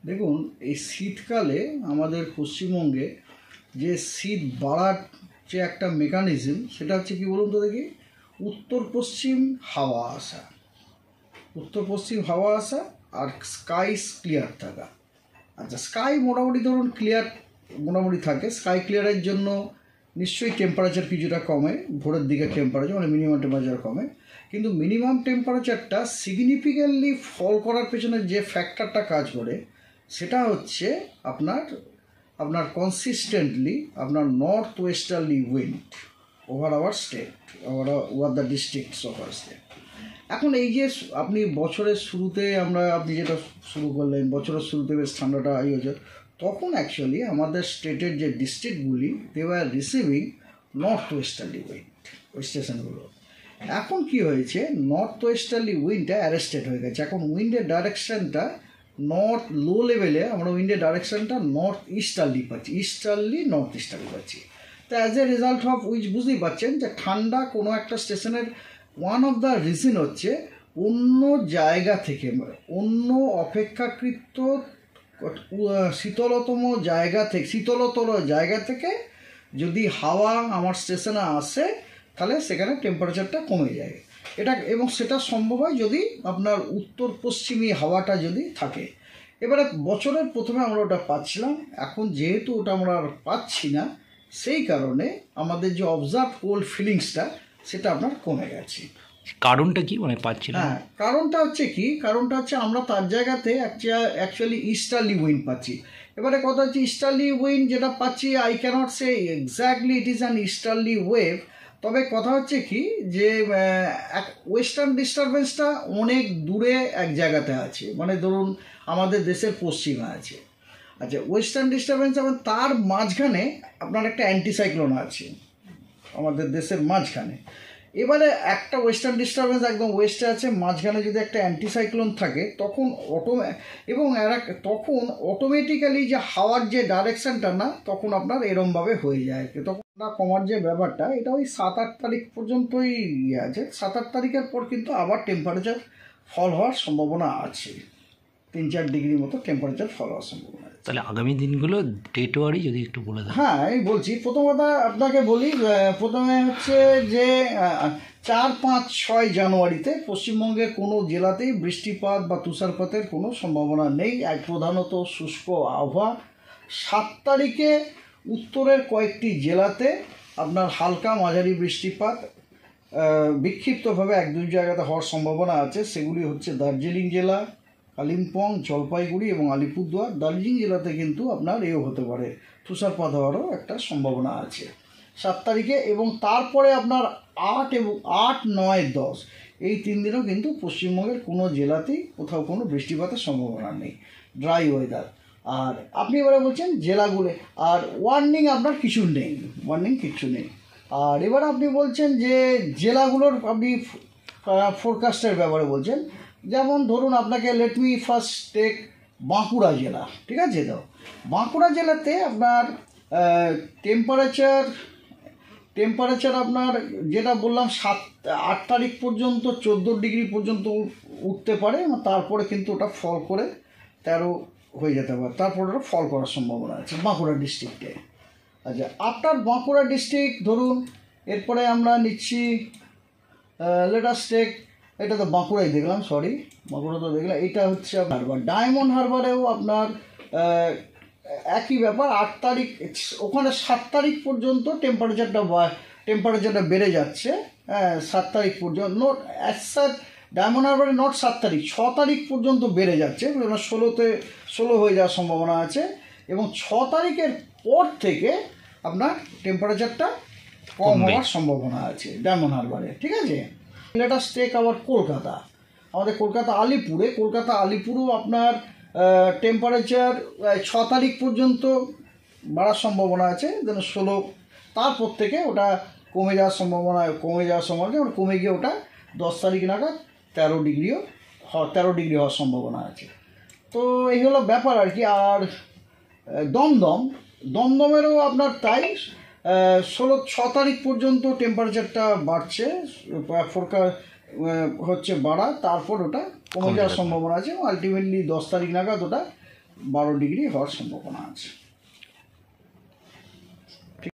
দেখুন, এই শীতকালে আমাদের পশ্চিমবঙ্গে যে শীত বাড়ার যে একটা মেকানিজম, সেটা হচ্ছে কি বলুন তো দেখি, উত্তর পশ্চিম হাওয়া আসা, উত্তর পশ্চিম হাওয়া আসা আর স্কাই ক্লিয়ার থাকা। আচ্ছা, স্কাই মোটামুটি ধরুন ক্লিয়ার মোটামুটি থাকে। স্কাই ক্লিয়ারের জন্য নিশ্চয়ই টেম্পারেচার কিছুটা কমে, ভোরের দিকে টেম্পারেচার মানে মিনিমাম টেম্পারেচার কমে, কিন্তু মিনিমাম টেম্পারেচারটা সিগনিফিক্যান্টলি ফল করার পেছনে যে ফ্যাক্টরটা কাজ করে সেটা হচ্ছে আপনার কনসিস্টেন্টলি আপনার north westerly wind over our state, over the districts of our state. এখন এই যে আপনি বছরের শুরুতে আপনি যেটা শুরু করলেন, বছরের শুরুতে বেশ ঠান্ডাটা হয়েছে, তখন অ্যাকচুয়ালি আমাদের স্টেটের যে ডিস্ট্রিক্টগুলি they were receiving north westerly wind, ওই স্টেশনগুলো। এখন কি হয়েছে, নর্থ ওয়েস্টার্লি উইন্ডটা অ্যারেস্টেড হয়ে গেছে। এখন উইন্ডের ডাইরেকশানটা নর্থ লো লেভেলে আমরা উইন্ডের ডাইরেকশানটা নর্থ ইস্টার্লি পাচ্ছি, নর্থ ইস্টার্লি পাচ্ছি। তো as a result of which বুঝতেই পারছেন যে ঠান্ডা কোনো একটা স্টেশনের ওয়ান অফ দ্য রিজন হচ্ছে অন্য জায়গা থেকে, অন্য অপেক্ষাকৃত শীতলতর জায়গা থেকে যদি হাওয়া আমার স্টেশনে আসে তাহলে সেখানে টেম্পারেচারটা কমে যায়। এবং সেটা সম্ভব হয় যদি আপনার উত্তর পশ্চিমী হাওয়াটা যদি থাকে। এবারে বছরের প্রথমে আমরা ওটা পাচ্ছিলাম, এখন যেহেতু ওটা আমরা আর পাচ্ছি না, সেই কারণে আমাদের যে অবজার্ভ কোল্ড ফিলিংসটা সেটা আপনার কমে গেছে। কারণটা কি মানে পাচ্ছি না? হ্যাঁ, কারণটা হচ্ছে আমরা তার জায়গাতে অ্যাকচুয়ালি ইস্টার্লি উইন্ড পাচ্ছি। এবারে কথা হচ্ছে ইস্টার্লি উইন্ড যেটা পাচ্ছি, I can't say exactly it is an easterly wave. তবে কথা হচ্ছে কি যে ওয়েস্টার্ন ডিস্টারবেন্সটা অনেক দূরে এক জায়গাতে আছে, মানে ধরুন আমাদের দেশের পশ্চিমে আছে। আচ্ছা, ওয়েস্টার্ন ডিস্টারবেন্স এবং তার মাঝখানে আপনার একটা অ্যান্টিসাইক্লোন আছে আমাদের দেশের মাঝখানে। এবারে একটা ওয়েস্টার্ন ডিস্টারবেন্স একদম ওয়েস্টে আছে, মাঝখানে যদি একটা অ্যান্টিসাইক্লোন থাকে তখন তখন অটোমেটিক্যালি যে হাওয়ার যে ডাইরেকশানটা না তখন আপনার এরমভাবে হয়ে যায়। তখন কমার যে ব্যাপারটা এটা ওই 7-8 তারিখ পর্যন্তই আছে। 7-8 তারিখের পর কিন্তু আবার টেম্পারেচার ফল হওয়ার সম্ভাবনা আছে, 3-4 ডিগ্রি মতো টেম্পারেচার ফল হওয়ার সম্ভাবনা আছে। তাহলে আগামী দিনগুলো ডেট ওয়ারি যদি একটু বলে দেন। হ্যাঁ, আমি বলছি। প্রথম কথা আপনাকে বলি, প্রথমে হচ্ছে যে 4, 5, 6 জানুয়ারিতে পশ্চিমবঙ্গের কোনো জেলাতেই বৃষ্টিপাত বা তুষারপাতের কোনো সম্ভাবনা নেই, প্রধানত শুষ্ক আবহাওয়া। 7 তারিখে উত্তরের কয়েকটি জেলাতে আপনার হালকা মাঝারি বৃষ্টিপাত বিক্ষিপ্তভাবে 1-2 জায়গাতে হওয়ার সম্ভাবনা আছে। সেগুলি হচ্ছে দার্জিলিং জেলা, কালিম্পং, জলপাইগুড়ি এবং আলিপুরদুয়ার। দার্জিলিং জেলাতে কিন্তু আপনার হতে পারে, তুষারপাত হওয়ারও একটা সম্ভাবনা আছে 7 তারিখে। এবং তারপরে আপনার 8, 9, 10 এই 3 দিনও কিন্তু পশ্চিমবঙ্গের কোনো জেলাতেই কোথাও কোনো বৃষ্টিপাতের সম্ভাবনা নেই, ড্রাই ওয়েদার। আর আপনি এবারে বলছেন জেলাগুলো, আর ওয়ার্নিং আপনার কিছু নেই, কিচ্ছু নেই। আর এবার আপনি বলছেন যে জেলাগুলোর আপনি ফোরকাস্টের ব্যাপারে বলছেন, যেমন ধরুন আপনাকে let me first take Bankura জেলা, ঠিক আছে? তো বাঁকুড়া জেলাতে আপনার টেম্পারেচার আপনার যেটা বললাম 7-8 তারিখ পর্যন্ত 14 ডিগ্রি পর্যন্ত উঠতে পারে, তারপরে কিন্তু ওটা ফল করে 13 হয়ে যেতে পারে, তারপরে ওটা ফল করার সম্ভাবনা আছে বাঁকুড়া ডিস্ট্রিক্টে। আচ্ছা, আফটার বাঁকুড়া ডিস্ট্রিক্ট ধরুন এরপরে আমরা নিচ্ছি লেট আস টেক, এটা তো বাঁকুড়াই দেখলাম, বাঁকুড়া তো দেখলাম। এটা হচ্ছে হারবার, ডায়মন্ড হারবারেও আপনার একই ব্যাপার। 8 তারিখ ওখানে 7 তারিখ পর্যন্ত টেম্পারেচারটা বেড়ে যাচ্ছে। 7 তারিখ পর্যন্ত ডায়মন্ড হারবারে 7 তারিখ, 6 তারিখ পর্যন্ত বেড়ে যাচ্ছে, 16 হয়ে যাওয়ার সম্ভাবনা আছে। এবং 6 তারিখের পর থেকে আপনার টেম্পারেচারটা কম হওয়ার সম্ভাবনা আছে ডায়মন্ড হারবারে, ঠিক আছে? লেট আস টেক আবার কলকাতা, আমাদের কলকাতা আলিপুরেও আপনার টেম্পারেচার 6 তারিখ পর্যন্ত বাড়ার সম্ভাবনা আছে, যেন 16, তারপর থেকে ওটা কমে যাওয়ার সম্ভাবনা কমে গিয়ে ওটা 10 তারিখ নাগাদ 13 ডিগ্রি হওয়ার সম্ভাবনা আছে। তো এই হলো ব্যাপার আর কি। আর দমদমেরও আপনার তাই 6 তারিখ পর্যন্ত টেম্পারেচারটা বাড়ছে, হচ্ছে বাড়া, তারপর ওটা কমে যাওয়ার সম্ভাবনা আছে। আলটিমেটলি 10 তারিখ নাগাদ ওটা 12 ডিগ্রি হওয়ার সম্ভাবনা আছে।